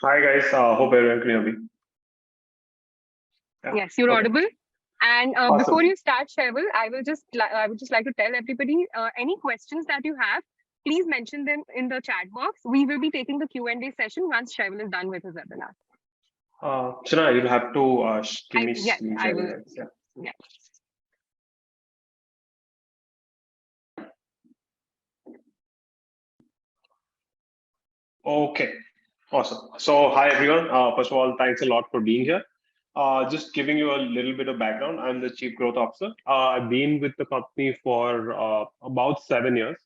Hi guys. Hope everyone can hear me. Yeah. Yes, you're Okay. audible. And before Awesome. you start, Shaival, I would just like to tell everybody any questions that you have, please mention them in the chat box. We will be taking the Q&A session once Shaival is done with his webinar. Shana, you'll have to give me Yes, screen I sharing will. rights. Yeah. Yeah. Okay. Awesome. So, hi everyone. First of all, thanks a lot for being here. Just giving you a little bit of background. I'm the Chief Growth Officer. I've been with the company for about 7 years.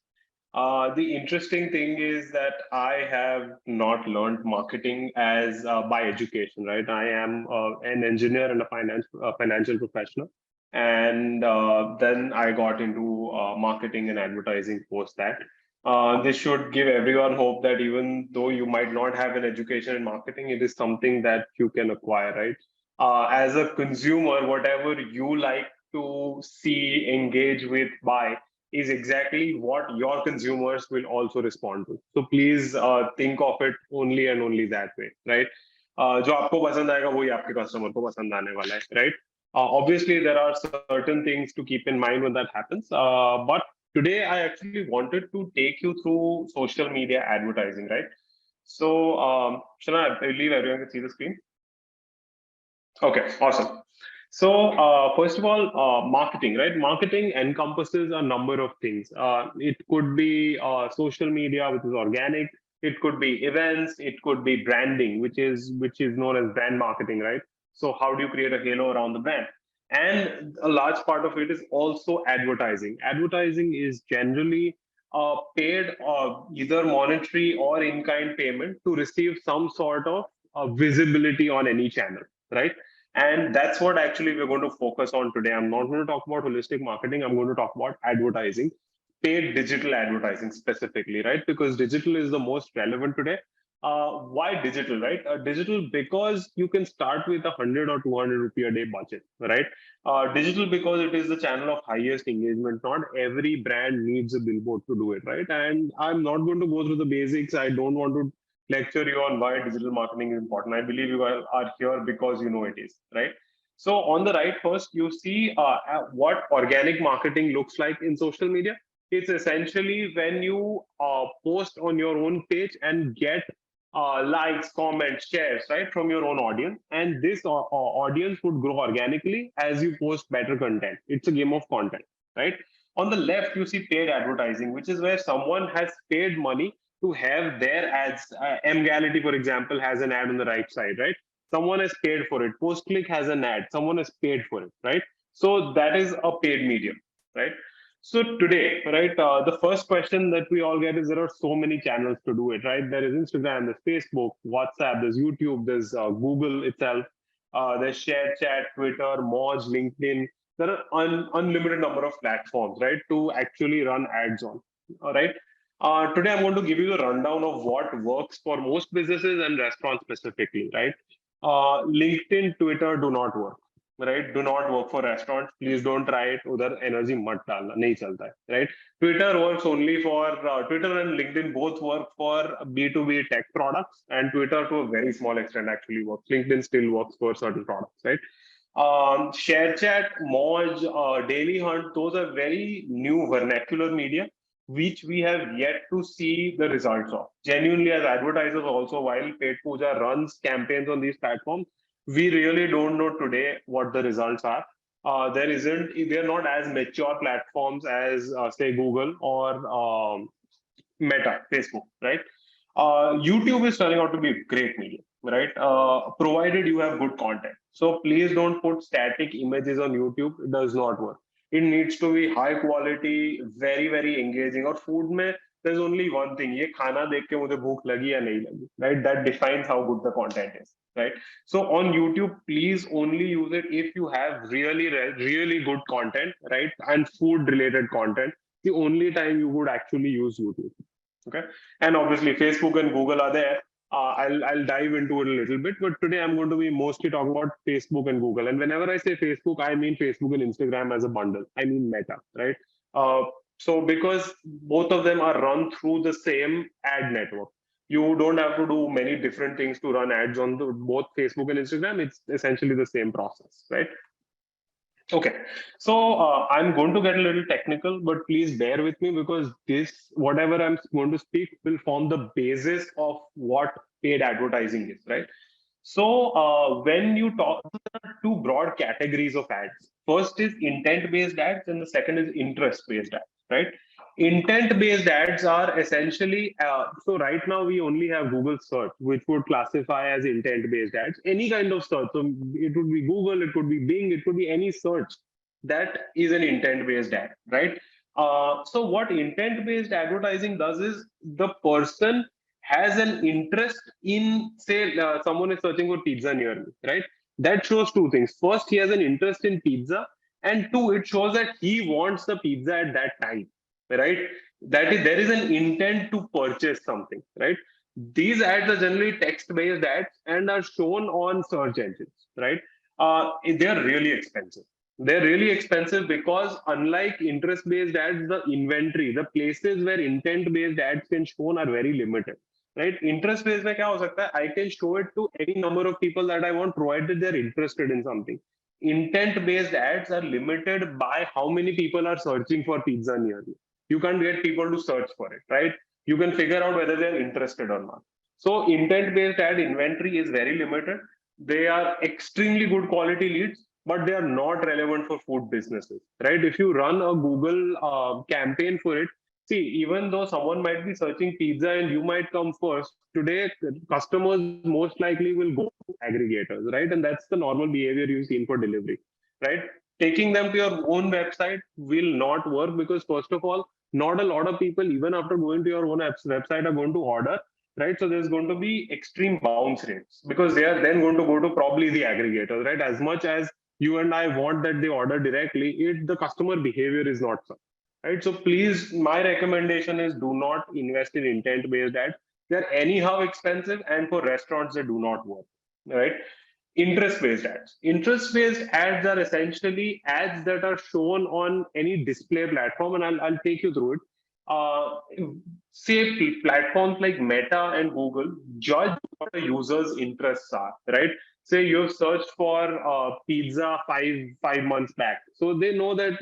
The interesting thing is that I have not learned marketing as by education, right? I am an engineer and a financial professional, and then I got into marketing and advertising post that. This should give everyone hope that even though you might not have an education in marketing, it is something that you can acquire, right? As a consumer, whatever you like to see, engage with, buy is exactly what your consumers will also respond to. So please think of it only and only that way, right? जो आपको पसंद आएगा वही आपके customer को पसंद आने वाला है, right? Obviously, there are certain things to keep in mind when that happens. But today, I actually wanted to take you through social media advertising, right? So, Shana, I believe everyone can see the screen. Okay, awesome. So, first of all, marketing, right? Marketing encompasses a number of things. It could be social media, which is organic. It could be events. It could be branding, which is known as brand marketing, right? So, how do you create a halo around the brand? And a large part of it is also advertising. Advertising is generally paid either monetary or in-kind payment to receive some sort of visibility on any channel, right? And that's what actually we're going to focus on today. I'm not going to talk about holistic marketing. I'm going to talk about advertising, paid digital advertising specifically, right? Because digital is the most relevant today. Why digital, right? Digital because you can start with 100 or 200 rupee a day budget, right? Digital because it is the channel of highest engagement. Not every brand needs a billboard to do it, right? And I'm not going to go through the basics. I don't want to lecture you on why digital marketing is important. I believe you are here because you know it is, right? So on the right first, you see what organic marketing looks like in social media. It's essentially when you post on your own page and get likes, comments, shares, right, from your own audience. And this audience would grow organically as you post better content. It's a game of content, right? On the left, you see paid advertising, which is where someone has paid money to have their ads. Mgality, for example, has an ad on the right side, right? Someone has paid for it. PostClick has an ad. Someone has paid for it, right? So that is a paid medium, right? So today, right, the first question that we all get is there are so many channels to do it, right? There is Instagram, there's Facebook, WhatsApp, there's YouTube, there's Google itself, there's Share Chat, Twitter, Moj, LinkedIn. There are unlimited number of platforms, right, to actually run ads on. All right. Today, I'm going to give you the rundown of what works for most businesses and restaurants specifically, right? LinkedIn, Twitter do not work, right? Do not work for restaurants. Please don't try it. उधर energy मत डालना, नहीं चलता है, right? Twitter works only for Twitter and LinkedIn both work for B2B tech products, and Twitter to a very small extent actually works. LinkedIn still works for certain products, right? ShareChat, Moj, Daily Hunt, those are very new vernacular media which we have yet to see the results of. Genuinely, as advertisers, also, while Petpooja runs campaigns on these platforms, we really don't know today what the results are. They're not as mature platforms as, say, Google or Meta, Facebook, right? YouTube is turning out to be a great medium, right? Provided you have good content. So please don't put static images on YouTube. It does not work. It needs to be high quality, very, very engaging. Or food में, there's only one thing. ये खाना देख के मुझे भूख लगी या नहीं लगी, right? That defines how good the content is, right? So on YouTube, please only use it if you have really, really good content, right? And food related content. The only time you would actually use YouTube. Okay, and obviously Facebook and Google are there. I'll dive into it a little bit, but today I'm going to be mostly talking about Facebook and Google. And whenever I say Facebook, I mean Facebook and Instagram as a bundle. I mean Meta, right? So because both of them are run through the same ad network, You don't have to do many different things to run ads on both Facebook and Instagram. It's essentially the same process, right? Okay, so I'm going to get a little technical, but please bear with me because this, whatever I'm going to speak, will form the basis of what paid advertising is, right? So when you talk, there are two broad categories of ads. First is intent-based ads, and the second is interest-based ads, right? Intent-based ads are essentially so right now we only have Google search, which would classify as intent-based ads. Any kind of search, so it would be Google, it could be Bing, it could be any search that is an intent-based ad, right? So what intent-based advertising does is the person has an interest in, say, someone is searching for pizza near me, right? That shows two things. First, he has an interest in pizza, and two, it shows that he wants the pizza at that time, right? That is, there is an intent to purchase something, right? These ads are generally text-based ads and are shown on search engines, right? They are really expensive. They're really expensive because unlike interest-based ads, the inventory, the places where intent-based ads can shown are very limited, right? Interest based में क्या हो सकता है? I can show it to any number of people that I want, provided they're interested in something. Intent based ads are limited by how many people are searching for pizza near you. You can't get people to search for it, right? You can figure out whether they're interested or not. So intent based ad inventory is very limited. They are extremely good quality leads, but they are not relevant for food businesses, right? If you run a Google campaign for it, see, even though someone might be searching pizza and you might come first, today customers most likely will go to aggregators, right? And that's the normal behavior you've seen for delivery, right? Taking them to your own website will not work because, first of all, not a lot of people, even after going to your own website, are going to order, right? So there's going to be extreme bounce rates because they are then going to go to probably the aggregators, right? As much as you and I want that they order directly, the customer behavior is not such, right? So please, my recommendation is do not invest in intent-based ads. They're anyhow expensive, and for restaurants, they do not work, right? Interest-based ads. Interest-based ads are essentially ads that are shown on any display platform, and I'll take you through it. Uh, Say platforms like Meta and Google judge what a user's interests are, right? Say you've searched for pizza five months back, so they know that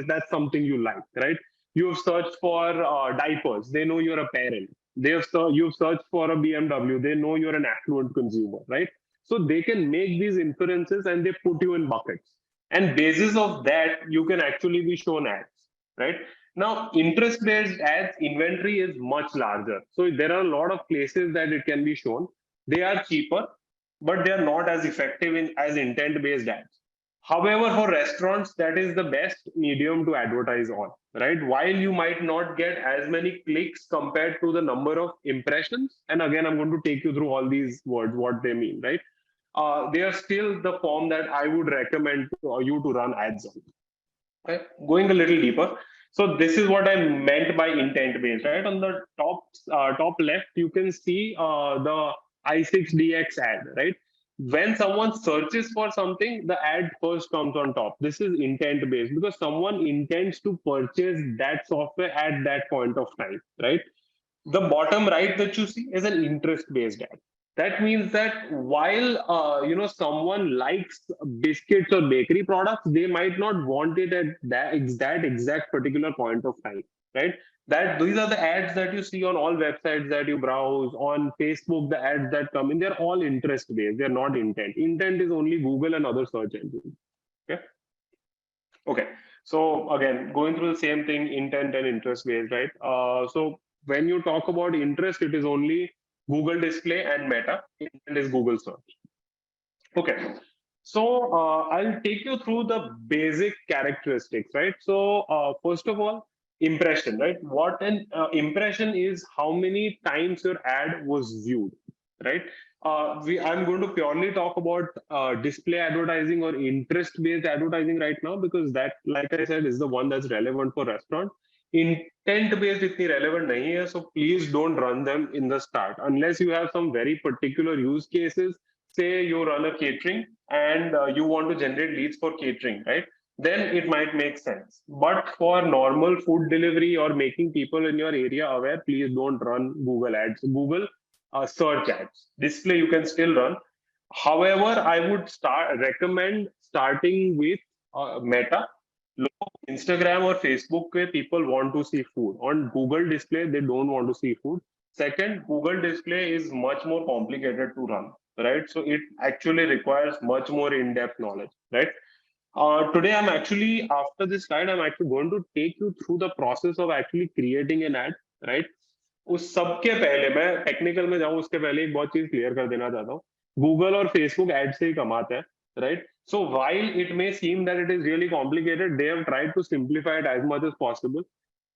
that's something you like, right? You've searched for diapers, they know you're a parent. You've searched for a BMW, they know you're an affluent consumer, right? So they can make these inferences and they put you in buckets, and basis of that you can actually be shown ads, right? Now, interest based ads inventory is much larger, so there are a lot of places that it can be shown. They are cheaper, but they are not as effective as intent based ads. However, for restaurants, that is the best medium to advertise on, right? While you might not get as many clicks compared to the number of impressions, and again, I'm going to take you through all these words, what they mean, right? They are still the form that I would recommend you to run ads on. Okay? Going a little deeper. So this is what I meant by intent based, right? On the top left, you can see the i6DX ad, right? When someone searches for something, the ad first comes on top. This is intent based because someone intends to purchase that software at that point of time, right? The bottom right that you see is an interest based ad. That means that while someone likes biscuits or bakery products, they might not want it at that exact particular point of time, right? That these are the ads that you see on all websites that you browse on Facebook. The ads that come in, they're all interest based, they're not intent. Intent is only Google and other search engines. Okay. Okay. So again, going through the same thing, intent and interest based, right? So when you talk about interest, it is only Google Display and Meta. Intent is Google Search. Okay. So I'll take you through the basic characteristics, right? So first of all, impression, right? What an impression is, how many times your ad was viewed, right? I'm going to purely talk about display advertising or interest-based advertising right now because that, like I said, is the one that's relevant for restaurant. Intent-based itni relevant nahi hai, so please don't run them in the start unless you have some very particular use cases. Say you run a catering and you want to generate leads for catering, right? Then it might make sense. But for normal food delivery or making people in your area aware, please don't run Google ads. Google search ads. Display you can still run. However, I would recommend starting with Meta. Look, Instagram or Facebook where people want to see food. On Google Display, they don't want to see food. Second, Google Display is much more complicated to run, right? So it actually requires much more in-depth knowledge, right? Today, I'm actually, after this slide, I'm actually going to take you through the process of actually creating an ad, right? उस सबके पहले मैं technical में जाऊं उसके पहले एक बहुत चीज क्लियर कर देना चाहता हूँ. गूगल और फेसबुक एड से ही कमाते हैं, right? So while it may seem that it is really complicated, they have tried to simplify it as much as possible,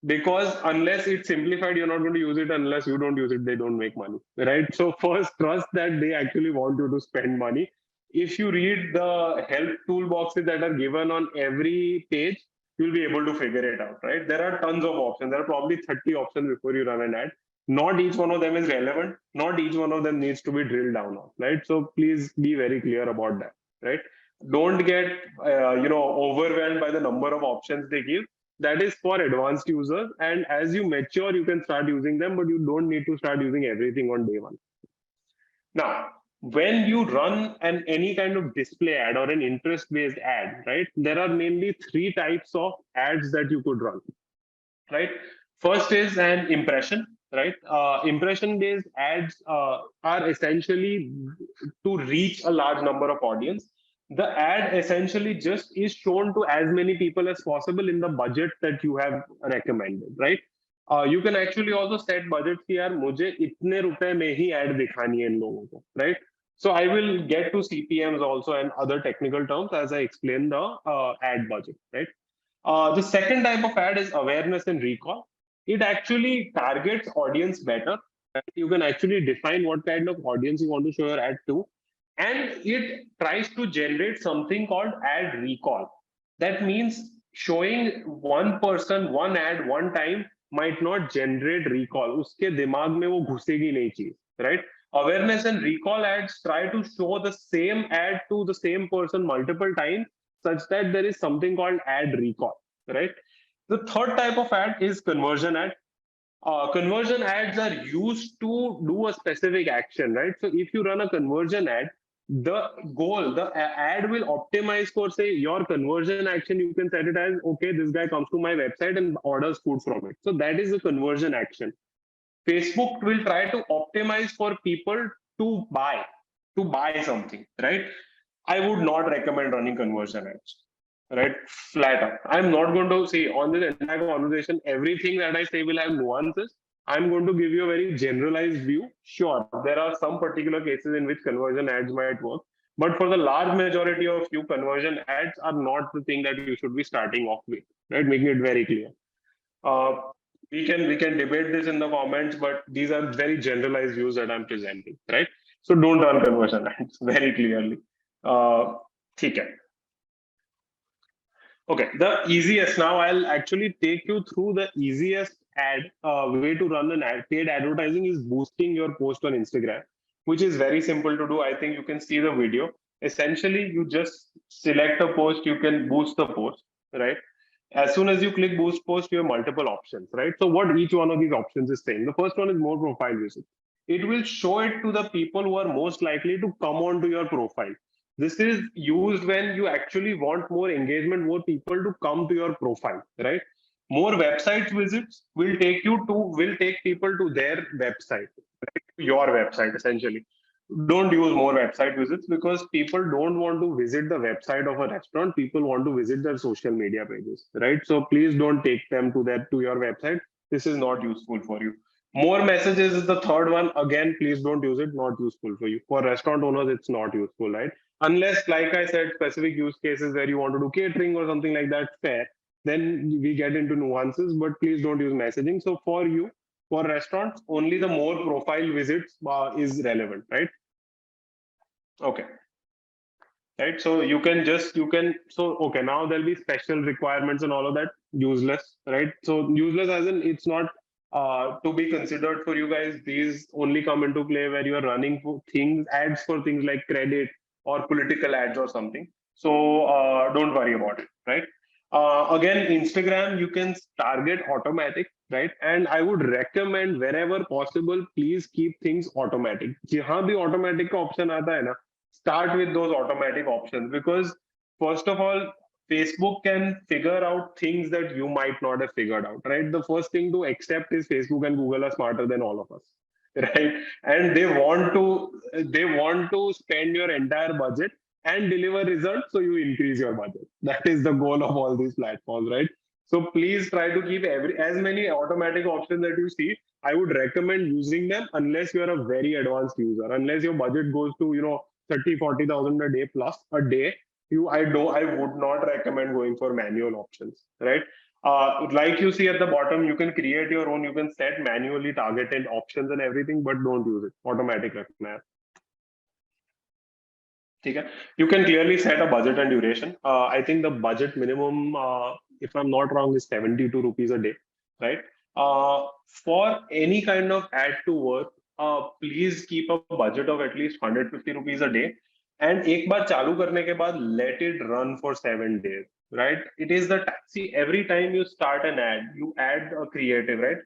because unless it's simplified, you're not going to use it. Unless you don't use it, they don't make money, right? So first, trust that they actually want you to spend money. If you read the help toolboxes that are given on every page, you'll be able to figure it out, right? There are tons of options. There are probably 30 options before you run an ad. Not each one of them is relevant. Not each one of them needs to be drilled down on, right? So please be very clear about that, right? Don't get overwhelmed by the number of options they give. That is for advanced users, and as you mature you can start using them, but you don't need to start using everything on day one. Now, when you run any kind of display ad or an interest based ad, right, there are mainly three types of ads that you could run, right? First is an impression, right? Impression based ads are essentially to reach a large number of audience. The ad essentially just is shown to as many people as possible in the budget that you have recommended, right? You can actually also set budget कि यार मुझे इतने रुपए में ही ad दिखानी है इन लोगों को, right? So I will get to CPMs also and other technical terms as I explain the ad budget, right? The second type of ad is awareness and recall. It actually targets audience better. You can actually define what kind of audience you want to show your ad to, and it tries to generate something called ad recall. That means showing one person one ad one time might not generate recall. उसके दिमाग में वो घुसेगी नहीं चीज, right? Awareness and recall ads try to show the same ad to the same person multiple times, such that there is something called ad recall, right? The third type of ad is conversion ad. Conversion ads are used to do a specific action, right? So if you run a conversion ad, the goal, the ad will optimize for, say, your conversion action. You can set it as, okay, this guy comes to my website and orders food from it. So that is a conversion action. Facebook will try to optimize for people to buy something, right? I would not recommend running conversion ads, right? Flat out. I'm not going to see on this entire conversation, everything that I say will have nuances. I'm going to give you a very generalized view. Sure, there are some particular cases in which conversion ads might work, but for the large majority of you, conversion ads are not the thing that you should be starting off with, right? Making it very clear. Uh, we can debate this in the comments, but these are very generalized views that I'm presenting, right? So don't run conversion ads very clearly. ठीक है. Okay, the easiest, now I'll actually take you through the easiest way to run an ad. Paid advertising is boosting your post on Instagram, which is very simple to do. I think you can see the video. Essentially, you just select a post, you can boost the post, right? As soon as you click boost post, you have multiple options, right? So what each one of these options is saying. The first one is more profile visits. It will show it to the people who are most likely to come onto your profile. This is used when you actually want more engagement, more people to come to your profile, right? More website visits will take people to their website, right? Your website essentially. Don't use more website visits because people don't want to visit the website of a restaurant. People want to visit their social media pages, right? So please don't take them to your website. This is not useful for you. More messages is the third one. Again, please don't use it. Not useful for you. For restaurant owners, it's not useful, right? Unless, like I said, specific use cases where you want to do catering or something like that, fair. Then we get into nuances, but please don't use messaging. So for you, for restaurants, only the more profile visits is relevant, right? Okay. Right. So okay, now there'll be special requirements and all of that. Useless, right? So useless as in it's not to be considered for you guys. These only come into play where you are running for ads for things like credit or political ads or something. So don't worry about it, right? Again, Instagram, you can target automatic. right? And I would recommend wherever possible, please keep things automatic. जहाँ भी automatic का option आता है ना, start with those automatic options, because first of all, Facebook can figure out things that you might not have figured out, right? The first thing to accept is Facebook and Google are smarter than all of us, right? And they want to spend your entire budget and deliver results, so you increase your budget. That is the goal of all these platforms, right? So please try to keep as many automatic options that you see. I would recommend using them unless you are a very advanced user. Unless your budget goes to 30,000-40,000 a day plus a day, I would not recommend going for manual options, right? Like you see at the bottom, you can create your own. You can set manually targeted options and everything, but don't use it. Automatic रखना है. ठीक है? You can clearly set a budget and duration. I think the budget minimum, if I'm not wrong, is 72 rupees a day, right? For any kind of ad to work, please keep a budget of at least 150 rupees a day. And एक बार चालू करने के बाद let it run for 7 days, right? It is the see, every time you start an ad, you add a creative, right?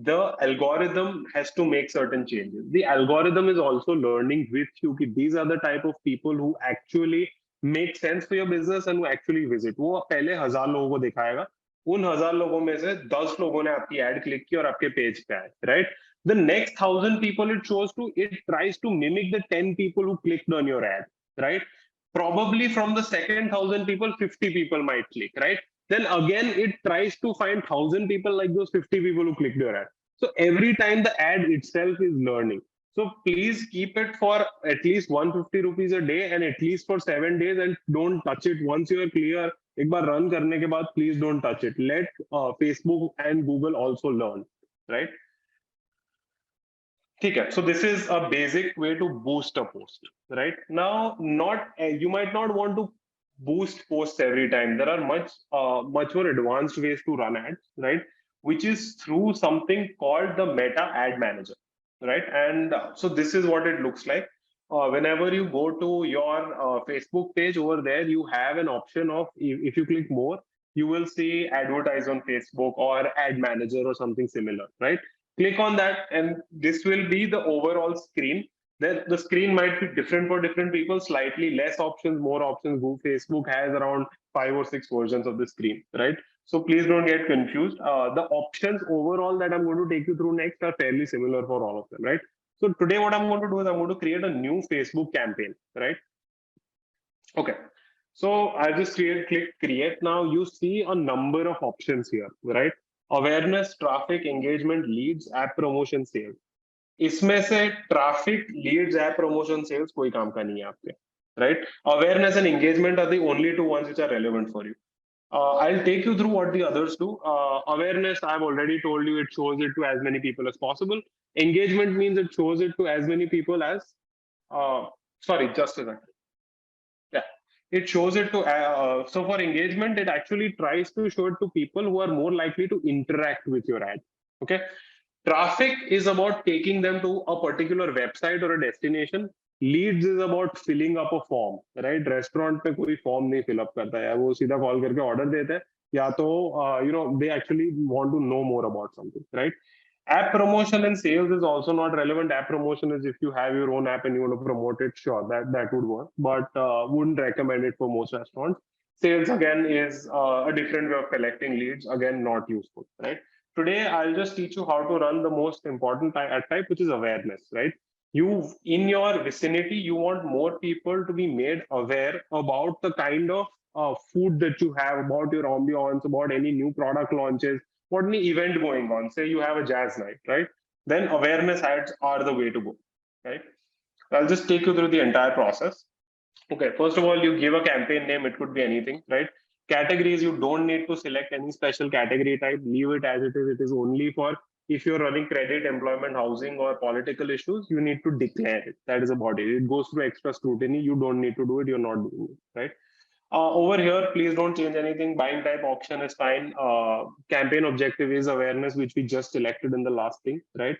The algorithm has to make certain changes. The algorithm is also learning with you. These are the type of people who actually make sense for your business and who actually visit. वो पहले 1,000 लोगों को दिखाएगा, उन 1,000 लोगों में से 10 लोगों ने आपकी एड क्लिक की और आपके पेज पे आए, right? The next 1,000 people it shows to, it tries to mimic the 10 people who clicked on your ad, right? Probably from the second 1,000 people, 50 people might click, right? Then again it tries to find 1,000 people like those 50 people who clicked your ad. So every time the ad itself is learning. So please keep it for at least 150 rupees a day and at least for 7 days, and don't touch it once you are clear. एक बार run करने के बाद please don't touch it. Let Facebook and Google also learn, right? Okay, so this is a basic way to boost a post, right? Now, not you might not want to boost posts every time. There are much more advanced ways to run ads, right? Which is through something called the Meta Ad Manager, right? And so this is what it looks like. Whenever you go to your Facebook page, over there you have an option of, if you click more, you will see advertise on Facebook or Ad Manager or something similar, right? Click on that and this will be the overall screen. Then the screen might be different for different people, slightly less options, more options. Facebook has around 5 or 6 versions of the screen, right? So please don't get confused. The options overall that I'm going to take you through next are fairly similar for all of them, right? So today what I'm going to do is I'm going to create a new Facebook campaign, right? Okay. So I just click create. Now you see a number of options here, right? Awareness, traffic, engagement, leads, app promotion, sales. इसमें से traffic, leads, app promotion, sales कोई काम का नहीं है आपके, right? Awareness and engagement are the only two ones which are relevant for you. I'll take you through what the others do. Awareness, I've already told you, it shows it to as many people as possible. Engagement means it shows it to as many people as, sorry, just a second. Yeah, it shows it to, so for engagement, it actually tries to show it to people who are more likely to interact with your ad. Okay. Traffic is about taking them to a particular website or a destination. Leads is about filling up a form, right? Restaurant पे कोई form नहीं fill up करता है, वो सीधा call करके order देते हैं, या तो they actually want to know more about something, right? App promotion and sales is also not relevant. App promotion is if you have your own app and you want to promote it, sure, that would work, but wouldn't recommend it for most restaurants. Sales again is a different way of collecting leads, again not useful, right? Today I'll just teach you how to run the most important ad type, which is awareness, right? You, in your vicinity, you want more people to be made aware about the kind of food that you have, about your ambiance, about any new product launches, what any event going on. Say you have a jazz night, right? Then awareness ads are the way to go, right? I'll just take you through the entire process. Okay, first of all, you give a campaign name. It could be anything, right? Categories, you don't need to select any special category type. Leave it as it is. It is only for if you're running credit, employment, housing, or political issues, you need to declare it. That is about it. It goes through extra scrutiny. You don't need to do it. You're not doing it, right? Over here, please don't change anything. Buying type auction is fine. Campaign objective is awareness, which we just selected in the last thing, right?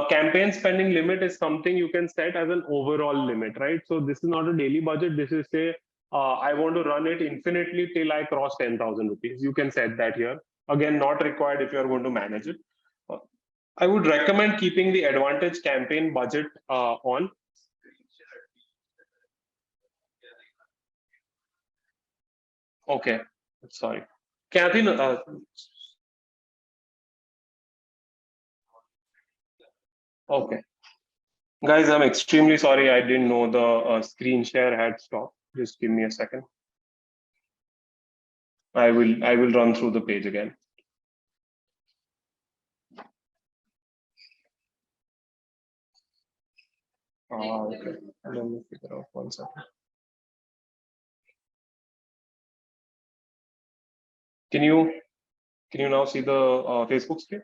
Campaign spending limit is something you can set as an overall limit, right? So this is not a daily budget. This is say, I want to run it infinitely till I cross 10,000 rupees. You can set that here. Again, not required if you are going to manage it. I would recommend keeping the advantage campaign budget on. Okay, sorry. Kathy, okay. Guys, I'm extremely sorry. I didn't know the screen share had stopped. Just give me a second. I will run through the page again. Okay. Let me figure out 1 second. Can you now see the Facebook screen?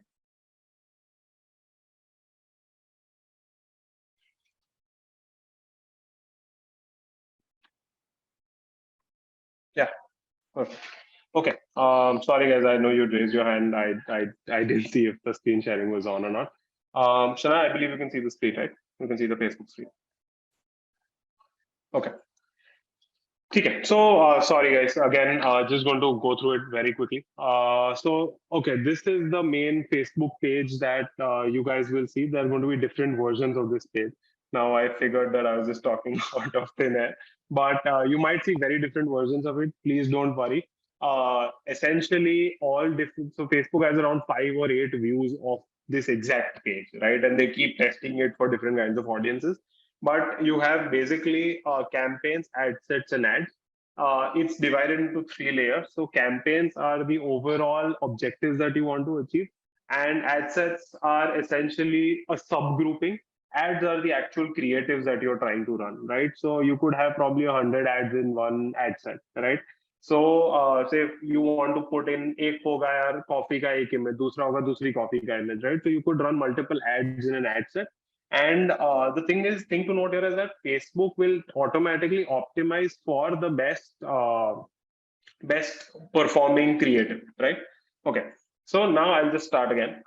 Yeah. Perfect. Okay. Sorry guys, I know you'd raised your hand. I didn't see if the screen sharing was on or not. Shana, I believe you can see the screen, right? You can see the Facebook screen. Okay. Okay, so sorry guys, again, just going to go through it very quickly. Okay, this is the main Facebook page that you guys will see. There are going to be different versions of this page. Now, I figured that I was just talking out of thin air, but you might see very different versions of it. Please don't worry. Essentially, all different. So Facebook has around 5 or 8 views of this exact page, right? And they keep testing it for different kinds of audiences, but you have basically campaigns, ad sets, and ads. It's divided into 3 layers. So campaigns are the overall objectives that you want to achieve, and ad sets are essentially a subgrouping. Ads are the actual creatives that you're trying to run, right? So you could have probably 100 ads in one ad set, right? So say if you want to put in एक होगा यार coffee का एक image, दूसरा होगा दूसरी coffee का image, right? So you could run multiple ads in an ad set. And the thing to note here is that Facebook will automatically optimize for the best performing creative, right? Okay. So now I'll just start again.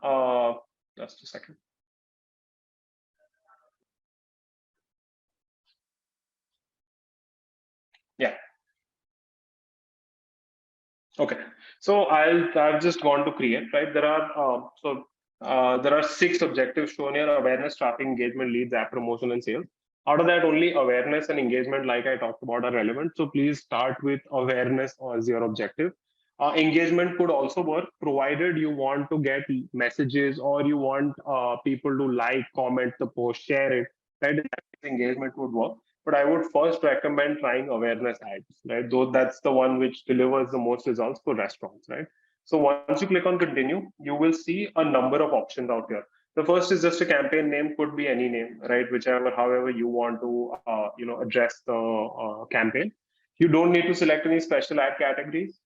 Just a second. Yeah. Okay. So I've just gone to create, right? There are 6 objectives shown here: awareness, traffic, engagement, leads, app promotion, and sales. Out of that, only awareness and engagement, like I talked about, are relevant. So please start with awareness as your objective. Engagement could also work, provided you want to get messages or you want people to like, comment the post, share it. Right? Engagement would work, but I would first recommend trying awareness ads, right? Though that's the one which delivers the most results for restaurants, right? So once you click on continue, you will see a number of options out here. The first is just a campaign name, could be any name, right? However you want to, address the campaign. You don't need to select any special ad categories.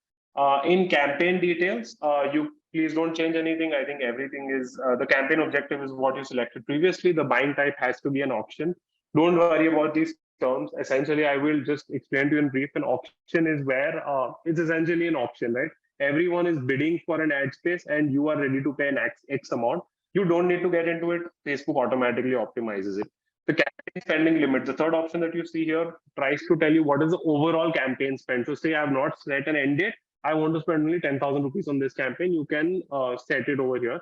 In campaign details, you please don't change anything. I think everything is the campaign objective is what you selected previously. The buying type has to be an auction. Don't worry about these terms. Essentially, I will just explain to you in brief. An auction is where it's essentially an auction, right? Everyone is bidding for an ad space and you are ready to pay an X amount. You don't need to get into it. Facebook automatically optimizes it. The campaign spending limit, the third option that you see here, tries to tell you what is the overall campaign spend. So say I have not set an end date. I want to spend only 10,000 rupees on this campaign. You can set it over here.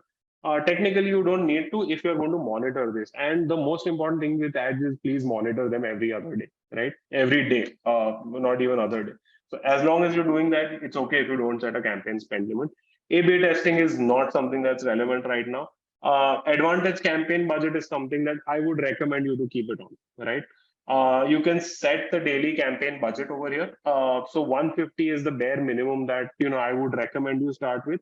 Technically, you don't need to if you're going to monitor this. And the most important thing with ads is please monitor them every other day, right? Every day, not even other day. So as long as you're doing that, it's okay if you don't set a campaign spend limit. A/B testing is not something that's relevant right now. Advantage campaign budget is something that I would recommend you to keep it on, right? You can set the daily campaign budget over here. So 150 is the bare minimum that I would recommend you start with.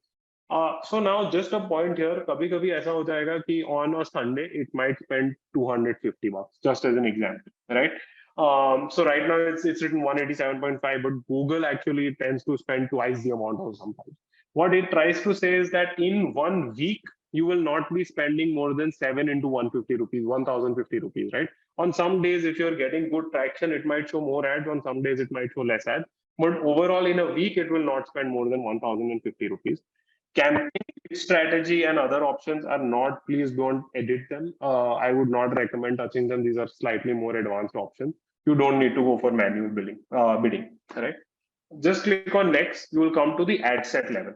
So now just a point here, कभी कभी ऐसा हो जाएगा कि on a Sunday it might spend 250 bucks, just as an example, right? So right now it's written 187.5, but Google actually tends to spend twice the amount of sometimes. What it tries to say is that in 1 week you will not be spending more than 7 into 150 rupees, 1050 rupees, right? On some days, if you're getting good traction, it might show more ads. On some days, it might show less ads. But overall, in a week, it will not spend more than 1050 rupees. Campaign strategy and other options are not, please don't edit them. I would not recommend touching them. These are slightly more advanced options. You don't need to go for manual bidding, right? Just click on next. You will come to the ad set level.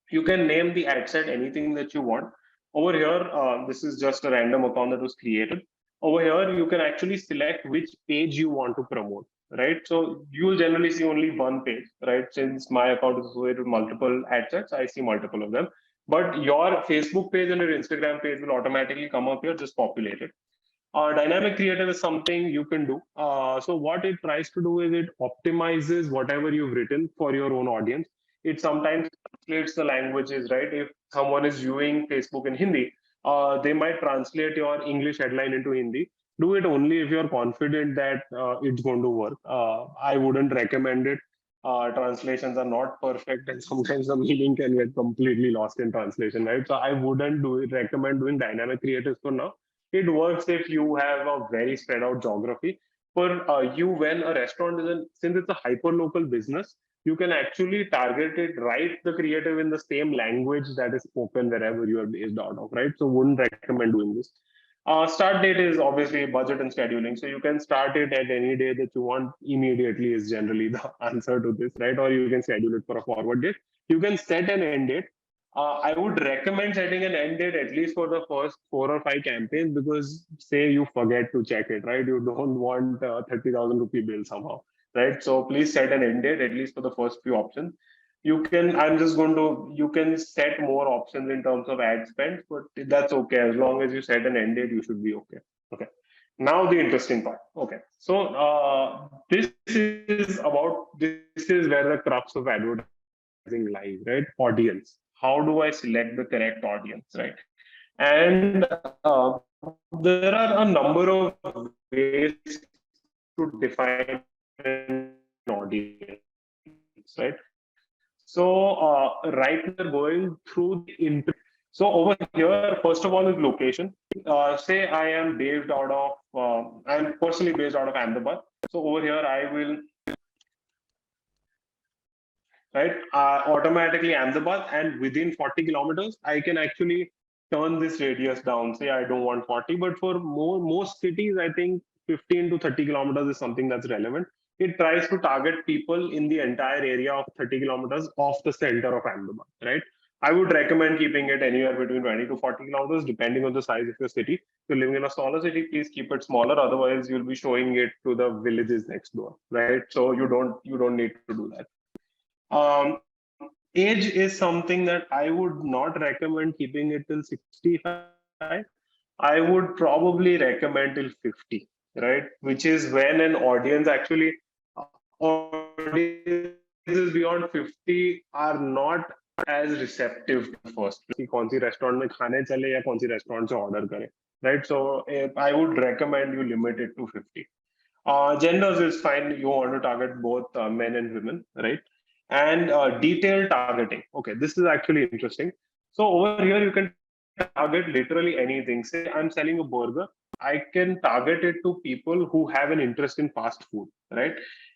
You can name the ad set anything that you want. Over here, this is just a random account that was created. Over here, you can actually select which page you want to promote, right? So you'll generally see only one page, right? Since my account is associated with multiple ad sets, I see multiple of them. But your Facebook page and your Instagram page will automatically come up here, just populate it. Dynamic creative is something you can do. So what it tries to do is it optimizes whatever you've written for your own audience. It sometimes translates the languages, right? If someone is viewing Facebook in Hindi, they might translate your English headline into Hindi. Do it only if you're confident that it's going to work. I wouldn't recommend it. Translations are not perfect, and sometimes the meaning can get completely lost in translation, right? So I wouldn't recommend doing dynamic creatives for now. It works if you have a very spread out geography. For you, when a restaurant is since it's a hyper local business, you can actually target it, write the creative in the same language that is spoken wherever you are based out of, right? So wouldn't recommend doing this. Start date is obviously budget and scheduling. So you can start it at any day that you want immediately is generally the answer to this, right? Or you can schedule it for a forward date. You can set an end date. I would recommend setting an end date at least for the first 4 or 5 campaigns, because say you forget to check it, right? You don't want 30,000 rupee bill somehow, right? So please set an end date at least for the first few options. You can, I'm just going to, you can set more options in terms of ad spend, but that's okay. As long as you set an end date, you should be okay. Okay. Now the interesting part. Okay. So this is where the crux of advertising lies, right? Audience. How do I select the correct audience, right? And there are a number of ways to define an audience, right? So right now we're going through the internet. So over here, first of all, is location. So over here, first of all, is location. Say I am based out of, I'm personally based out of Ahmedabad. So over here, I will right? Automatically Ahmedabad, and within 40 kilometers, I can actually turn this radius down. Say I don't want 40, but for most cities, I think 15 to 30 kilometers is something that's relevant. It tries to target people in the entire area of 30 kilometers off the center of Ahmedabad, right? I would recommend keeping it anywhere between 20 to 40 kilometers, depending on the size of your city. If you're living in a smaller city, please keep it smaller. Otherwise, you'll be showing it to the villages next door, right? So you don't need to do that. Age is something that I would not recommend keeping it till 65. I would probably recommend till 50, right? Which is when an audience actually, audiences beyond 50 are not as receptive to the first place. कि कौन सी restaurant में खाने चले या कौन सी restaurant से order करें, right? So I would recommend you limit it to 50. Genders is fine. You want to target both men and women, right? And detailed targeting. Okay, this is actually interesting. So over here, you can target literally anything. Say I'm selling a burger. I can target it to people who have an interest in fast food, right?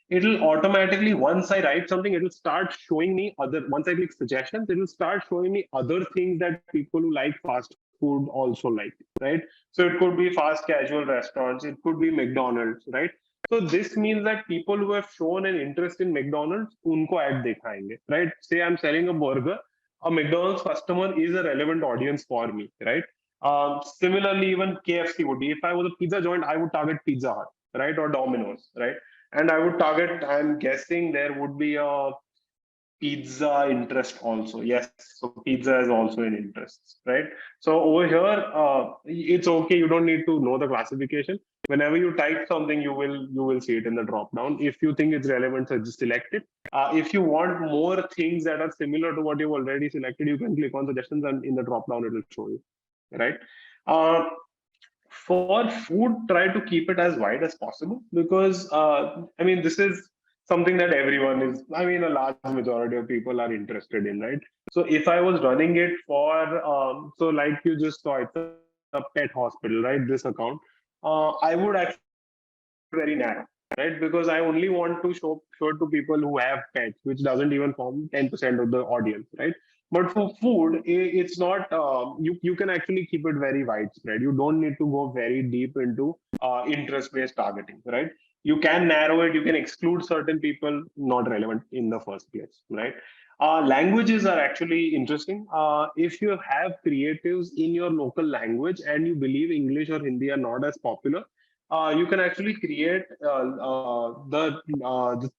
It'll automatically, once I write something, it'll start showing me other, once I click suggestions, it'll start showing me other things that people who like fast food also like, right? So it could be fast casual restaurants, it could be McDonald's, right? So this means that people who have shown an interest in McDonald's, unko ad dikhayenge, right? Say I'm selling a burger, a McDonald's customer is a relevant audience for me, right? Similarly, even KFC would be. If I was a pizza joint, I would target Pizza Hut, right, or Domino's, right? And I would target. I'm guessing there would be a pizza interest also. Yes, so pizza is also in interest, right? So over here, it's okay. You don't need to know the classification. Whenever you type something, you will see it in the drop down. If you think it's relevant, so just select it. If you want more things that are similar to what you've already selected, you can click on suggestions, and in the drop down, it will show you, right? Uh, for food, try to keep it as wide as possible, because I mean, this is something that everyone is, I mean, a large majority of people are interested in, right? So if I was running it for so like you just saw, it's a pet hospital, right? This account, I would actually keep it very narrow, right? Because I only want to show to people who have pets, which doesn't even form 10% of the audience, right? But for food, it's not. You can actually keep it very widespread. You don't need to go very deep into interest-based targeting, right? You can narrow it. You can exclude certain people not relevant in the first place, right? Languages are actually interesting. If you have creatives in your local language and you believe English or Hindi are not as popular, you can actually create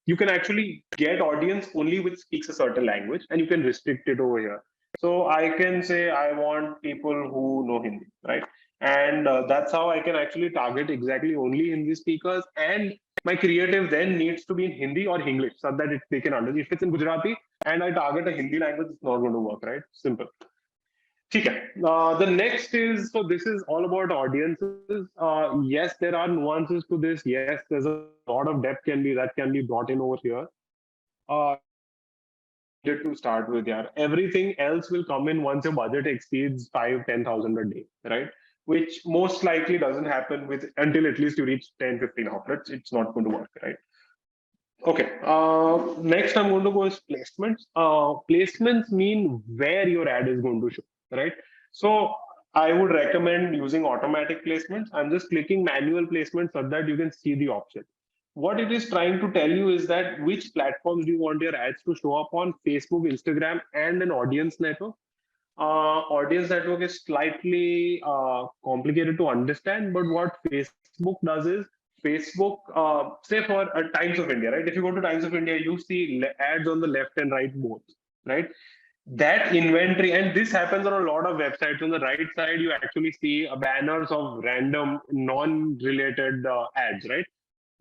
you can actually get audience only which speaks a certain language, and you can restrict it over here. So I can say I want people who know Hindi, right? And that's how I can actually target exactly only Hindi speakers. And my creative then needs to be in Hindi or English so that they can understand. If it's in Gujarati and I target a Hindi language, it's not going to work, right? Simple. Okay. The next is, so this is all about audiences. Yes, there are nuances to this. Yes, there's a lot of depth that can be brought in over here. Needed to start with, yeah. Everything else will come in once your budget exceeds 5-10,000 a day, right? Which most likely doesn't happen with until at least you reach 10-15 outlets. It's not going to work, right? Okay. Next, I'm going to go is placements. Placements mean where your ad is going to show, right? So I would recommend using automatic placements. I'm just clicking manual placements so that you can see the option. What it is trying to tell you is that which platforms do you want your ads to show up on: Facebook, Instagram, and an audience network. Audience network is slightly complicated to understand, but what Facebook does is Facebook, say for Times of India, right? If you go to Times of India, you see ads on the left and right both, right? That inventory, and this happens on a lot of websites. On the right side, you actually see banners of random non-related ads, right?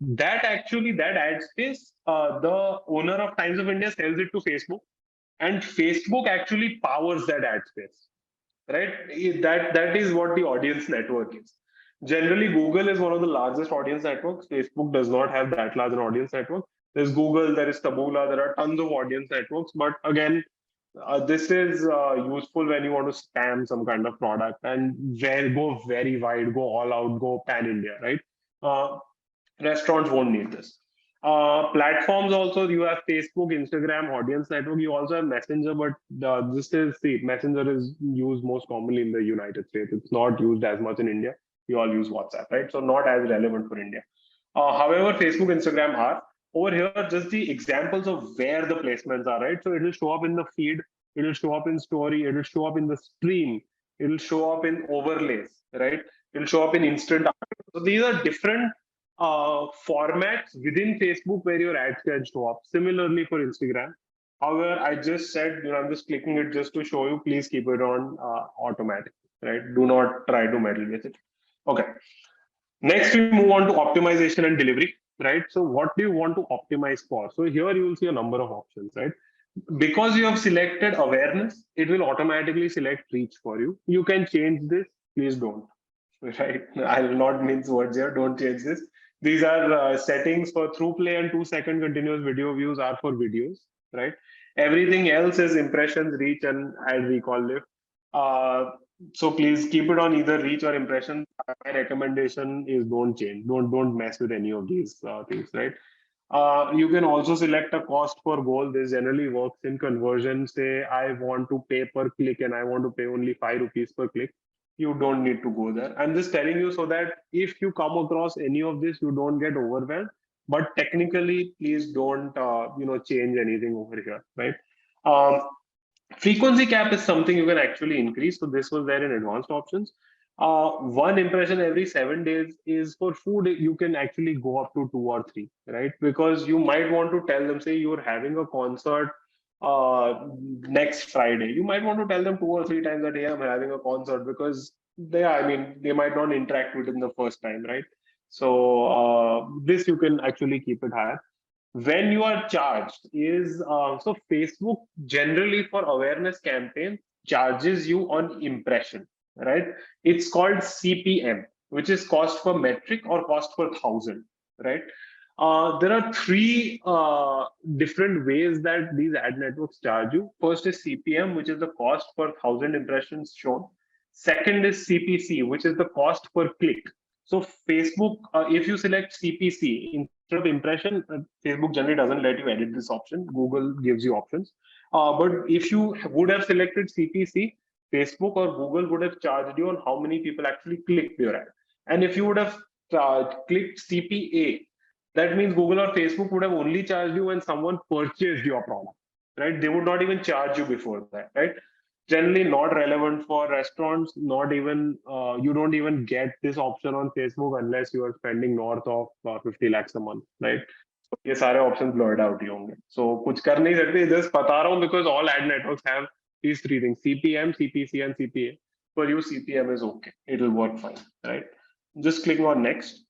That ad space, the owner of Times of India sells it to Facebook, and Facebook actually powers that ad space, right? That is what the audience network is. Generally, Google is one of the largest audience networks. Facebook does not have that large an audience network. There's Google, there is Taboola, there are tons of audience networks. But again, this is useful when you want to spam some kind of product and go very wide, go all out, go pan India, right? Uh, Restaurants won't need this. Platforms also, you have Facebook, Instagram, audience network. You also have Messenger, but this is, see, Messenger is used most commonly in the United States. It's not used as much in India. We all use WhatsApp, right? So not as relevant for India. However, Facebook, Instagram are over here. Just the examples of where the placements are, right? So it will show up in the feed. It will show up in story. It will show up in the stream. It will show up in overlays, right? It will show up in instant. So these are different formats within Facebook where your ads can show up. Similarly for Instagram. However, I just said, I'm just clicking it just to show you. Please keep it on automatic, right? Do not try to meddle with it. Okay. Next, we move on to optimization and delivery, right? So what do you want to optimize for? So here you will see a number of options, right? Because you have selected awareness, it will automatically select reach for you. You can change this. Please don't. Right. I'll not mince words here. Don't change this. These are settings for through play, and 2-second continuous video views are for videos, right? Everything else is impressions, reach, and ad recall lift. Uh, so please keep it on either reach or impression. My recommendation is don't change. Don't mess with any of these things, right? You can also select a cost per goal. This generally works in conversion. Say I want to pay per click and I want to pay only 5 rupees per click. You don't need to go there. I'm just telling you so that if you come across any of this, you don't get overwhelmed. But technically, please don't change anything over here, right? Um, Frequency cap is something you can actually increase. So this was there in advanced options. One impression every 7 days is for food. You can actually go up to 2 or 3, right? Because you might want to tell them, say you're having a concert next Friday. You might want to tell them 2 or 3 times that, hey, I'm having a concert, because they might not interact with it in the first time, right? So this you can actually keep it higher. When you are charged is so Facebook generally for awareness campaign charges you on impression, right? It's called CPM, which is cost per metric or cost per thousand, right? There are three different ways that these ad networks charge you. First is CPM, which is the cost per thousand impressions shown. Second is CPC, which is the cost per click. So Facebook, if you select CPC instead of impression, Facebook generally doesn't let you edit this option. Google gives you options. But if you would have selected CPC, Facebook or Google would have charged you on how many people actually clicked your ad. And if you would have clicked CPA, that means Google or Facebook would have only charged you when someone purchased your product, right? They would not even charge you before that, right? Generally not relevant for restaurants, not even, you don't even get this option on Facebook unless you are spending north of 50 lakhs a month, right? ये सारे options blurred out ही होंगे. So कुछ कर नहीं सकते, just बता रहा हूँ because all ad networks have these three things: CPM, CPC, and CPA. For you, CPM is okay. It'll work fine, right? Just click on next.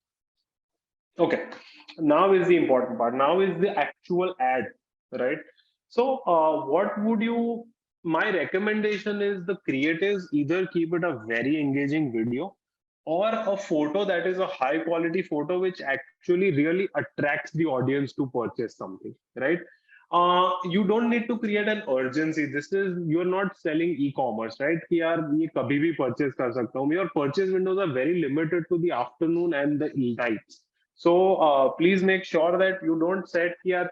Okay. Now is the important part. Now is the actual ad, right? So, what would you? My recommendation is the creatives either keep it a very engaging video or a photo that is a high quality photo which actually really attracts the audience to purchase something, right? You don't need to create an urgency. This is, you're not selling e-commerce, right? कि यार ये कभी भी purchase कर सकता हूँ. Your purchase windows are very limited to the afternoon and the nights. So please make sure that you don't set कि यार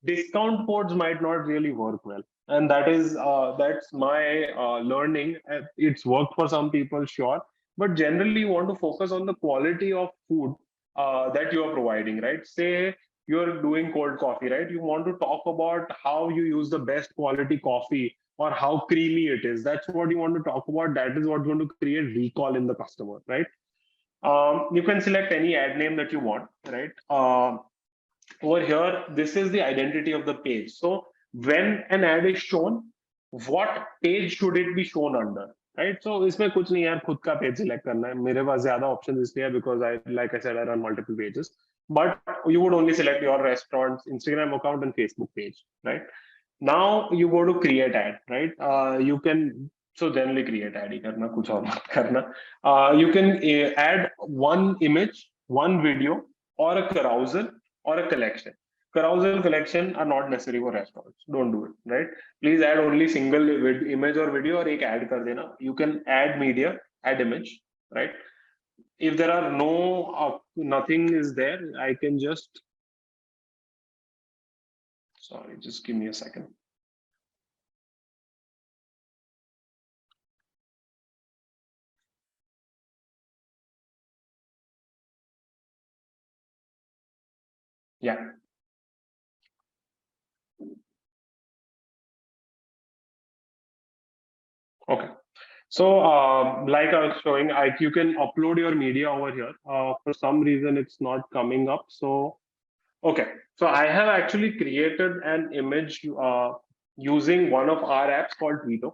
discount codes might not really work well, and that's my learning. It's worked for some people, sure, but generally you want to focus on the quality of food that you are providing, right? Say you're doing cold coffee, right? You want to talk about how you use the best quality coffee or how creamy it is. That's what you want to talk about. That is what's going to create recall in the customer, right? You can select any ad name that you want, right? Over here, this is the identity of the page. So when an ad is shown, what page should it be shown under, right? So इसमें कुछ नहीं यार, खुद का page select करना है. मेरे पास ज्यादा ऑप्शन इसलिए है because I, like I said, I run multiple pages. But you would only select your restaurant's Instagram account and Facebook page, right? Now you go to create ad, right? You can, so generally create ad ही करना, कुछ और मत करना. You can add one image, one video, or a carousel, or a collection. Carousel collection are not necessary for restaurants. Don't do it, right? Please add only single image or video और एक ad कर देना. You can add media, add image, right? If there are no, nothing is there, I can just, sorry, just give me a second. Yeah. Okay. So, like I was showing, you can upload your media over here. For some reason, it's not coming up. So, okay. So I have actually created an image using one of our apps called Tweeto,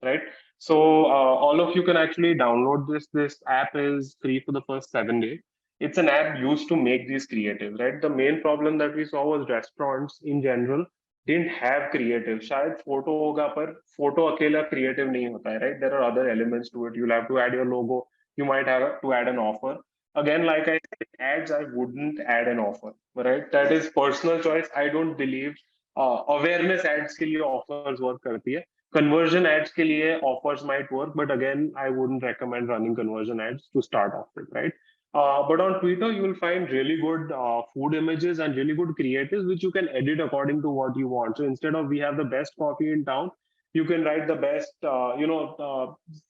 right? So all of you can actually download this. This app is free for the first 7 days. It's an app used to make these creatives, right? The main problem that we saw was restaurants in general didn't have creative. शायद photo होगा पर photo अकेला creative नहीं होता है, right? There are other elements to it. You'll have to add your logo. You might have to add an offer. Again, like I said, ads, I wouldn't add an offer, right? That is personal choice. I don't believe awareness ads के लिए offers work करती है. Conversion ads के लिए offers might work, but again, I wouldn't recommend running conversion ads to start off with, right? But on Twitter, you will find really good food images and really good creatives, which you can edit according to what you want. So instead of we have the best coffee in town, you can write the best,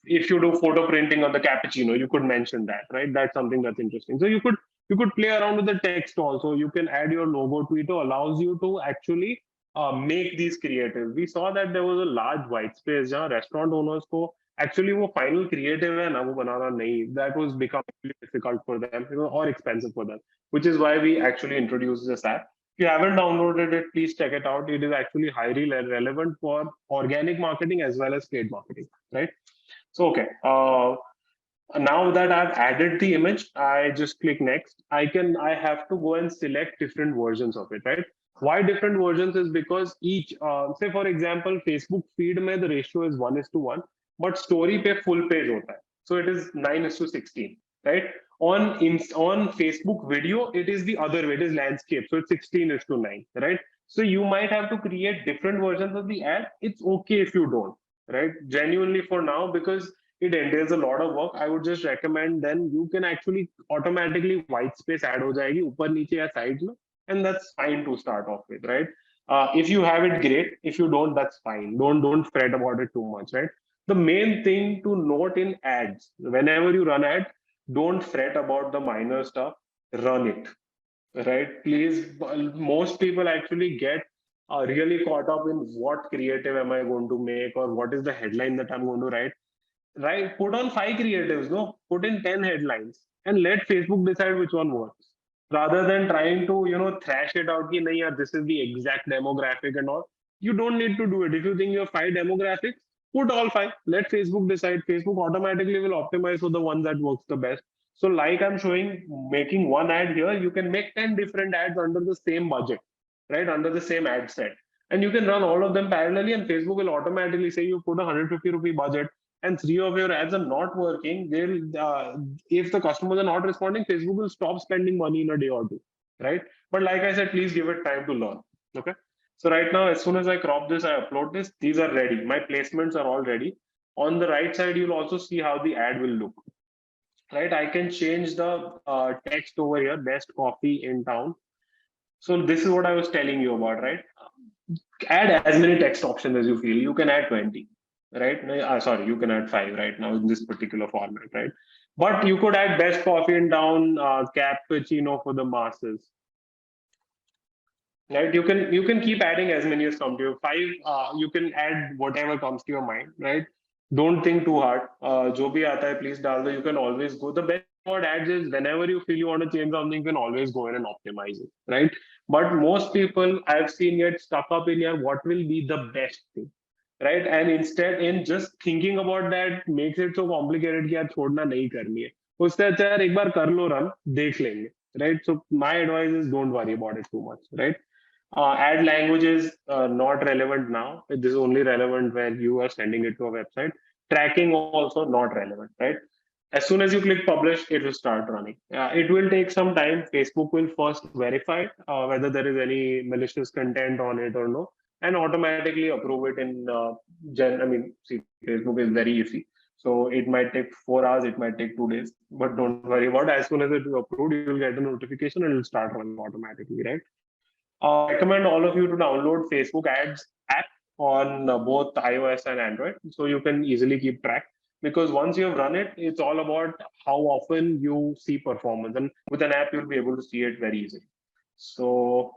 if you do photo printing on the cappuccino, you could mention that, right? That's something that's interesting. So you could play around with the text also. You can add your logo. Twitter allows you to actually make these creative. We saw that there was a large white space जहाँ restaurant owners को actually वो final creative है ना वो बनाना नहीं, that was becoming really difficult for them, or expensive for them, which is why we actually introduced this app. If you haven't downloaded it, please check it out. It is actually highly relevant for organic marketing as well as paid marketing, right? So okay, now that I've added the image, I just click next. I have to go and select different versions of it, right? Why different versions is because each, say for example, Facebook feed mein the ratio is 1:1, but story pe full page hota hai. So it is 9:16, right? On Facebook video, it is the other way, it is landscape. So it's 16:9, right? So you might have to create different versions of the ad. It's okay if you don't, right? Genuinely for now, because it entails a lot of work. I would just recommend then you can actually automatically white space add हो जाएगी ऊपर नीचे या sides में, and that's fine to start off with, right? If you have it, great. If you don't, that's fine. Don't fret about it too much, right? The main thing to note in ads, whenever you run ads, don't fret about the minor stuff. Run it, right? Please, most people actually get really caught up in what creative am I going to make or what is the headline that I'm going to write. Right, put on 5 creatives, no, put in 10 headlines and let Facebook decide which one works. Rather than trying to, thrash it out, ki, nahi, yaar, this is the exact demographic and all. You don't need to do it. If you think you have 5 demographics, put all 5. Let Facebook decide. Facebook automatically will optimize for the one that works the best. So, like I'm showing, making one ad here, you can make 10 different ads under the same budget, right? Under the same ad set. And you can run all of them parallelly, and Facebook will automatically say you put a 150 rupee budget and 3 of your ads are not working, if the customers are not responding, Facebook will stop spending money in a day or two, right? But like I said, please give it time to learn. Okay. So right now, as soon as I crop this, I upload this. These are ready. My placements are all ready. On the right side, you'll also see how the ad will look. Right. I can change the text over here. Best coffee in town. So this is what I was telling you about, right? Add as many text options as you feel. You can add 20, right? Sorry, you can add 5 right now in this particular format, right? But you could add best coffee in town, cappuccino for the masses, right? You can keep adding as many as come to you. 5, you can add whatever comes to your mind, right? Don't think too hard. Jo bhi aata hai, please dal do. You can always go. The best about ads is whenever you feel you want to change something, you can always go in and optimize it, right? But most people I've seen get stuck up in here. What will be the best thing? Right, and instead in just thinking about that makes it so complicated कि यार छोड़ना नहीं करनी है उससे अच्छा यार एक बार कर लो रन देख लेंगे right. So my advice is don't worry about it too much, right? Add languages not relevant now. This is only relevant when you are sending it to a website. Tracking also not relevant, right? As soon as you click publish, it will start running. It will take some time. Facebook will first verify whether there is any malicious content on it or no, and automatically approve it in I mean, see, Facebook is very easy. So it might take 4 hours, it might take 2 days, but don't worry about it. As soon as it is approved, you will get a notification and it will start running automatically, right? I recommend all of you to download Facebook Ads app on both iOS and Android, so you can easily keep track. Because once you have run it, it's all about how often you see performance, and with an app, you'll be able to see it very easily. So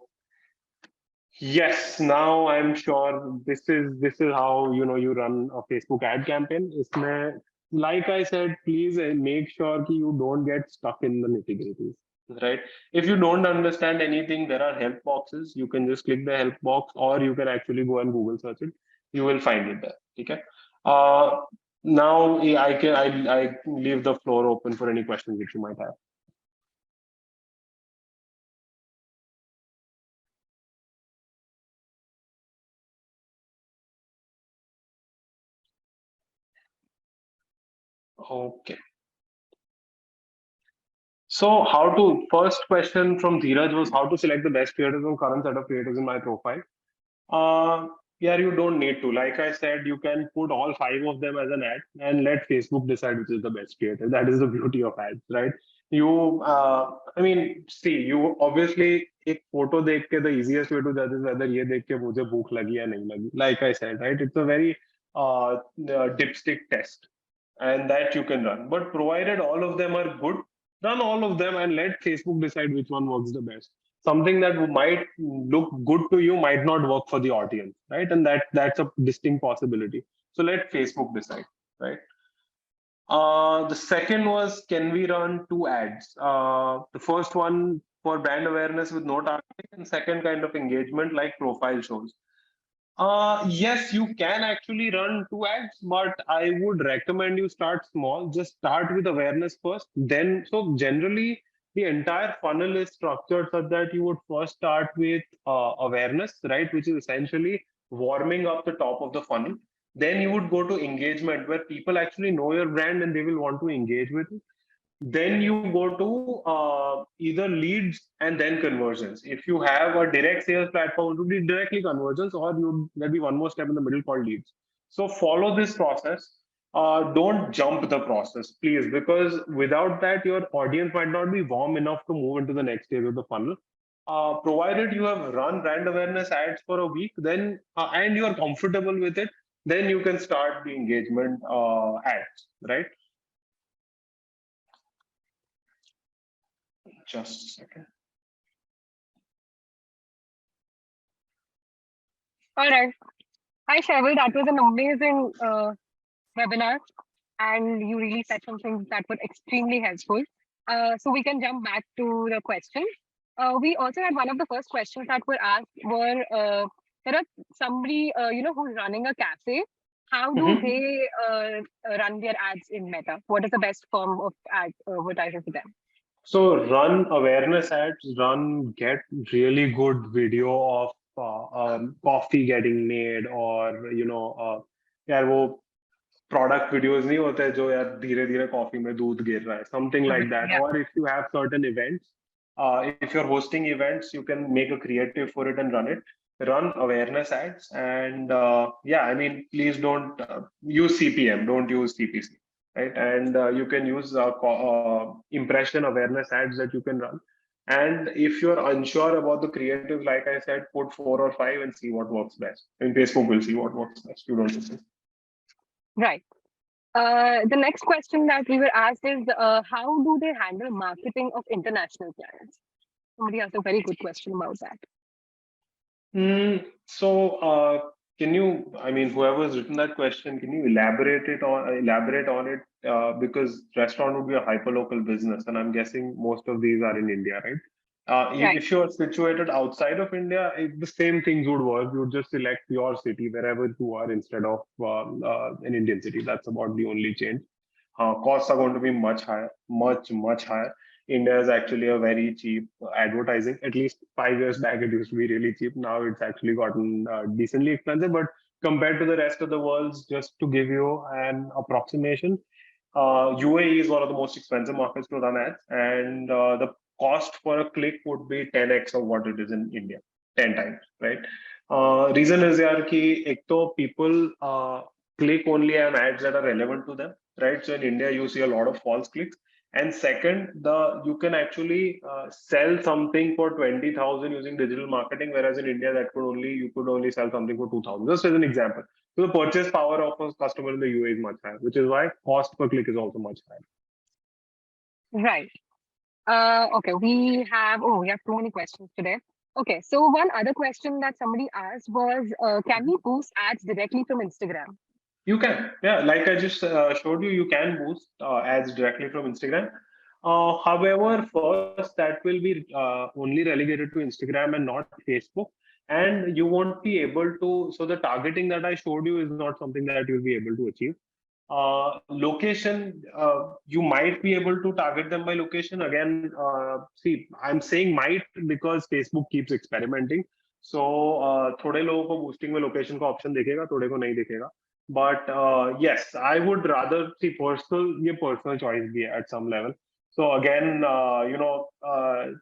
yes, now I'm sure this is how you run a Facebook ad campaign. इसमें, like I said, please make sure that you don't get stuck in the nitty-gritties. Right? If you don't understand anything, there are help boxes. You can just click the help box, or you can actually go and Google search it. You will find it there. Okay. Uh, Now I leave the floor open for any questions which you might have. Okay. So how to first question from Dheeraj was how to select the best creators from current set of creators in my profile. Uh, yeah, you don't need to. Like I said, you can put all 5 of them as an ad and let Facebook decide which is the best creator. That is the beauty of ads, right? I mean, see, you obviously एक photo देख के the easiest way to judge is whether ये देख के मुझे भूख लगी या नहीं लगी. Like I said, right? It's a very dipstick test, and that you can run. But provided all of them are good, run all of them and let Facebook decide which one works the best. Something that might look good to you might not work for the audience, right? And that's a distinct possibility. So let Facebook decide, right? The second was, can we run 2 ads? The first one for brand awareness with no targeting, and second kind of engagement like profile shows. Yes, you can actually run 2 ads, but I would recommend you start small. Just start with awareness first. Then, so generally, the entire funnel is structured such that you would first start with awareness, right? Which is essentially warming up the top of the funnel. Then you would go to engagement, where people actually know your brand and they will want to engage with it. Then you go to either leads and then conversions. If you have a direct sales platform, it would be directly conversions, or there'll be one more step in the middle called leads. So follow this process. Don't jump the process, please, because without that, your audience might not be warm enough to move into the next stage of the funnel. Provided you have run brand awareness ads for a week, then and you are comfortable with it, then you can start the engagement ads, right? Just a second. All right. Hi, Cheryl. That was an amazing webinar, and you really said some things that were extremely helpful. So we can jump back to the question. We also had one of the first questions that were asked were there are somebody who's running a cafe. How do Mhm. they run their ads in Meta? What is the best form of ad advertising for them? So run awareness ads, get really good video of coffee getting made, or यार वो product videos नहीं होते जो यार धीरे धीरे coffee में दूध गिर रहा है, something like that. Yeah. Or if you have certain events, if you're hosting events, you can make a creative for it and run awareness ads. And yeah, I mean, please don't use CPM, don't use CPC, right? And you can use impression awareness ads that you can run. And if you're unsure about the creative, like I said, put 4 or 5 and see what works best. And Facebook will see what works best. You don't listen. Right. The next question that we were asked is how do they handle marketing of international clients? Somebody asked a very good question about that. So, can you, I mean, whoever's written that question, can you elaborate on it? Because restaurant would be a hyperlocal business, and I'm guessing most of these are in India, right? Right. If you're situated outside of India, the same things would work. You would just select your city wherever you are instead of an Indian city. That's about the only change. Costs are going to be much higher, much higher. India is actually a very cheap advertising. At least 5 years back, it used to be really cheap. Now it's actually gotten decently expensive. But compared to the rest of the world, just to give you an approximation, UAE is one of the most expensive markets to run ads, and the cost for a click would be 10x of what it is in India, 10 times, right? Reason is yaar ki ek to people click only on ads that are relevant to them, right? So in India, you see a lot of false clicks. And second, you can actually sell something for 20,000 using digital marketing, whereas in India you could only sell something for 2,000. Just as an example. So the purchase power of a customer in the UAE is much higher, which is why cost per click is also much higher. Right. Okay, we have too many questions today. Okay, so one other question that somebody asked was, can we boost ads directly from Instagram? You can, yeah, like I just showed you, you can boost ads directly from Instagram. However, first, that will be only relegated to Instagram and not Facebook. And you won't be able to, so the targeting that I showed you is not something that you'll be able to achieve. Location, you might be able to target them by location. Again, see, I'm saying might because Facebook keeps experimenting. So, थोड़े लोगों को boosting में location का option दिखेगा, थोड़े को नहीं दिखेगा. But yes, I would rather see personal choice be at some level. So again, the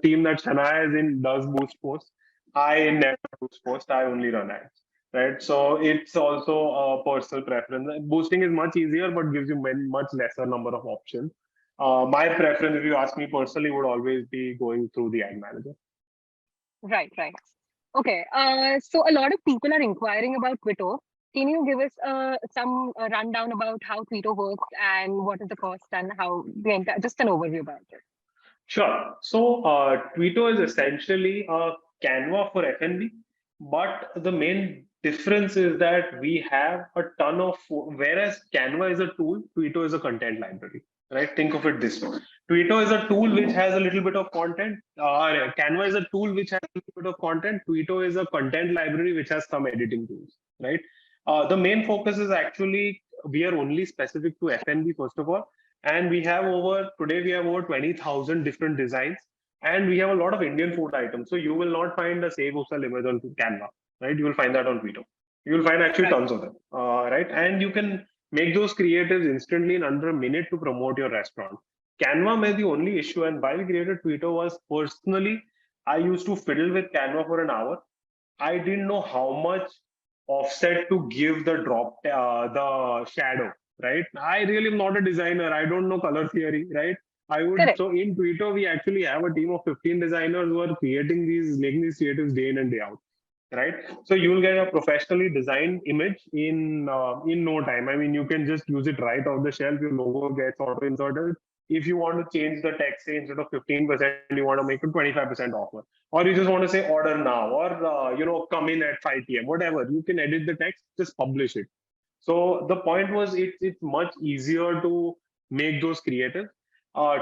team that Shania is in does boost posts. I never boost post. I only run ads, right? So it's also a personal preference. Boosting is much easier, but gives you much lesser number of options. My preference, if you ask me personally, would always be going through the ad manager. Right, right. Okay, so a lot of people are inquiring about Twitter. Can you give us some rundown about how Twitter works and what is the cost and how the entire, just an overview about it? Sure. So Tweeto is essentially a Canva for F&B, but the main difference is that we have a ton of, whereas Canva is a tool, Tweeto is a content library, right? Think of it this way. Tweeto is a tool which has a little bit of content. Canva is a tool which has a little bit of content. Tweeto is a content library which has some editing tools, right? The main focus is actually, we are only specific to F&B, first of all, and today we have over 20,000 different designs, and we have a lot of Indian food items. So you will not find a save usal image on Canva, right? You will find that on Twitter. You will find actually Right. tons of them, right? And you can make those creatives instantly in under a minute to promote your restaurant. Canva made the only issue, and why we created Twitter was, personally, I used to fiddle with Canva for an hour. I didn't know how much offset to give the shadow, right? I really am not a designer. I don't know color theory, right? Correct. So in Twitter, we actually have a team of 15 designers who are making these creatives day in and day out, right? So you will get a professionally designed image in no time. I mean, you can just use it right off the shelf. Your logo gets auto inserted. If you want to change the text, say instead of 15%, you want to make it 25% offer. or you just want to say order now, or come in at 5 p.m. Whatever, you can edit the text, just publish it. So the point was, it's much easier to make those creative.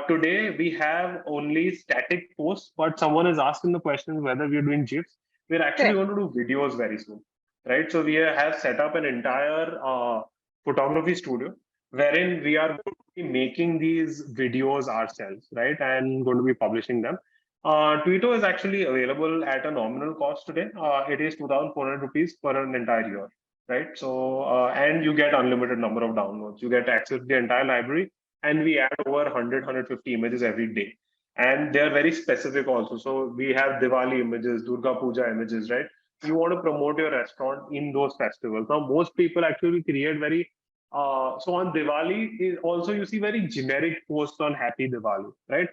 Today we have only static posts, but someone has asked in the questions whether we're doing GIFs. We're actually Correct. going to do videos very soon, right? So we have set up an entire photography studio wherein we are going to be making these videos ourselves, right? And going to be publishing them. Tweeto is actually available at a nominal cost today. It is 2,400 rupees for an entire year, right? So, and you get unlimited number of downloads. You get access to the entire library, and we add over 100, 150 images every day. And they are very specific also. So we have Diwali images, Durga Puja images, right? You want to promote your restaurant in those festivals. Now, most people actually create very so on Diwali, also you see very generic posts on Happy Diwali, right?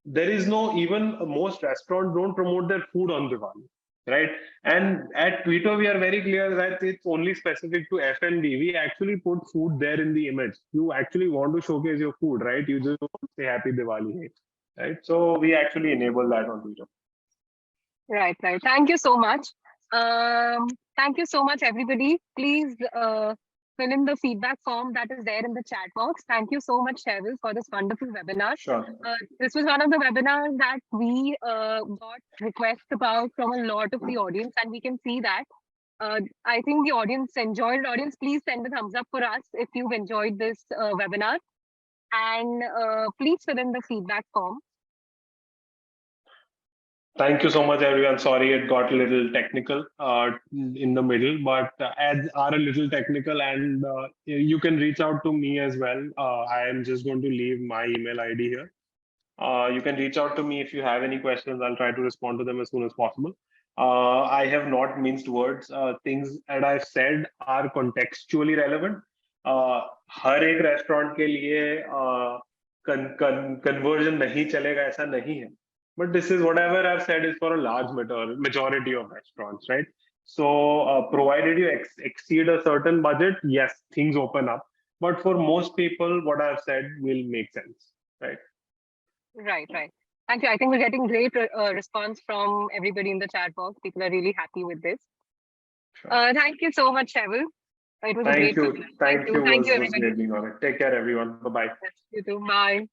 There is no, even most restaurants don't promote their food on Diwali, right? And at Twitter, we are very clear that it's only specific to F&B. We actually put food there in the image. You actually want to showcase your food, right? You just don't say Happy Diwali, right? So we actually enable that on Twitter. Right, right. Thank you so much. Thank you so much, everybody. Please fill in the feedback form that is there in the chat box. Thank you so much, Cheryl, for this wonderful webinar. Sure. This was one of the webinars that we got requests about from a lot of the audience, and we can see that. I think the audience enjoyed it. Audience, please send a thumbs up for us if you've enjoyed this webinar. And please fill in the feedback form. Thank you so much, everyone. Sorry, it got a little technical in the middle, but ads are a little technical, and you can reach out to me as well. I am just going to leave my email ID here. You can reach out to me if you have any questions. I'll try to respond to them as soon as possible. I have not minced words. Things that I've said are contextually relevant. हर एक restaurant के लिए conversion नहीं चलेगा ऐसा नहीं है. But this is whatever I've said is for a large majority of restaurants, right? So provided you exceed a certain budget, yes, things open up. But for most people, what I've said will make sense, right? Right, right. Thank you. I think we're getting great response from everybody in the chat box. People are really happy with this. Sure. Thank you so much, Cheryl. It was Thank a great you. Thank you. Thank you, everybody. Take care, everyone. Bye-bye. You too. Bye.